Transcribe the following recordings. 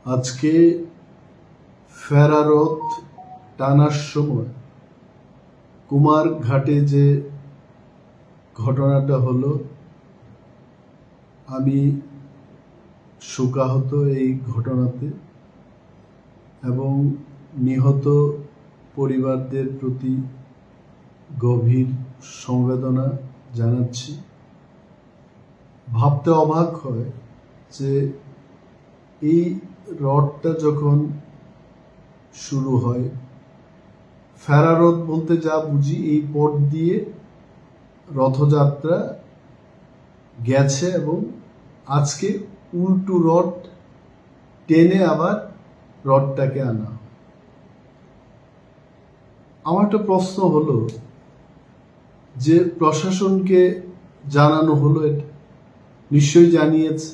আজকে ফেরারত টানার সময় কুমারঘাটে যে ঘটনাটা হলো, আমি শোকাহত এই ঘটনাতে এবং নিহত পরিবারদের প্রতি গভীর সমবেদনা জানাচ্ছি। ভাবতে অবাক হয় যে এই রথটা যখন শুরু হয়, ফেরারত বলতে যা বুঝি এই পথ দিয়ে রথযাত্রা গেছে এবং আজকে উল্টো রথ টেনে আবার রথটাকে আনা। আমার একটা প্রশ্ন হলো যে প্রশাসনকে জানানো হলো, এটা নিশ্চয়ই জানিয়েছে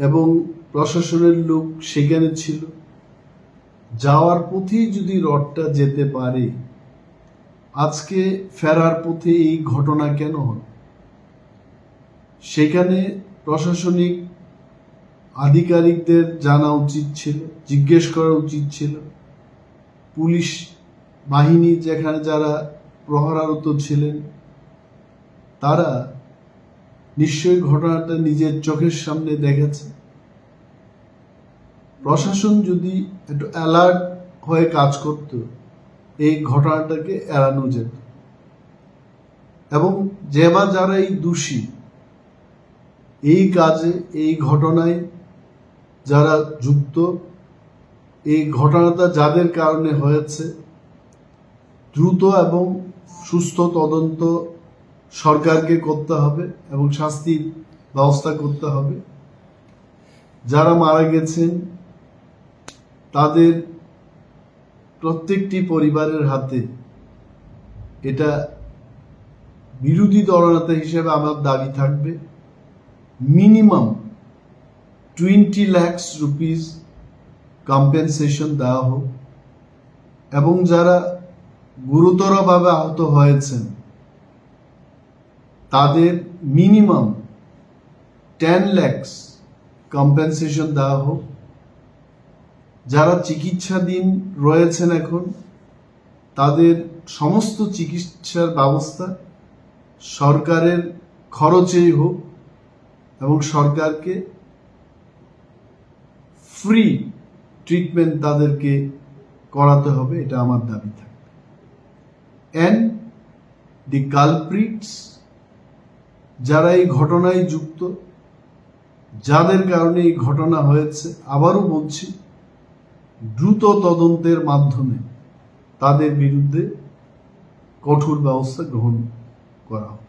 এবং প্রশাসনের লোক সেখানে ছিল। যাওয়ার পথেই যদি রথটা যেতে পারে, আজকে ফেরার পথে এই ঘটনা কেন হল? সেখানে প্রশাসনিক আধিকারিকদের জানা উচিত ছিল, জিজ্ঞেস করা উচিত ছিল। পুলিশ বাহিনী যেখানে যারা প্রহরারত ছিলেন, তারা নিশ্চয়ই ঘটনাটা নিজের চোখের সামনে দেখেছে। প্রশাসন যদি একটু অ্যালার্ট হয়ে কাজ করত, এই ঘটনাটাকে এড়ানো যেত এবং যারা এই দোষী, এই কাজে, এই ঘটনায় যারা যুক্ত, এই ঘটনাটা যাদের কারণে হয়েছে, দ্রুত এবং সুস্থ তদন্ত সরকারকে করতে হবে এবং শাস্তির ব্যবস্থা করতে হবে। যারা মারা গেছেন তাদের প্রত্যেকটি পরিবারের হাতে এটা বিরোধী দলনেতা হিসেবে আমার দাবি থাকবে, মিনিমাম 20 লাখ রুপিস কম্পেনসেশন দেওয়া হোক এবং যারা গুরুতরভাবে আহত হয়েছেন তাদের মিনিমাম 10 লাখ কম্পেনসেশন দেওয়া হোক। যারা চিকিৎসাধীন রয়েছেন এখন, তাদের সমস্ত চিকিৎসার ব্যবস্থা সরকারের খরচেই হোক এবং সরকারকে ফ্রি ট্রিটমেন্ট তাদেরকে করাতে হবে, এটা আমার দাবি থাকবে। অ্যান্ড দি কালপ্রিটস, যারা এই ঘটনায় যুক্ত, যাদের কারণে এই ঘটনা হয়েছে, আবারও বলছি, দ্রুত তদন্তের মাধ্যমে তাদের বিরুদ্ধে কঠোর ব্যবস্থা গ্রহণ করা হবে।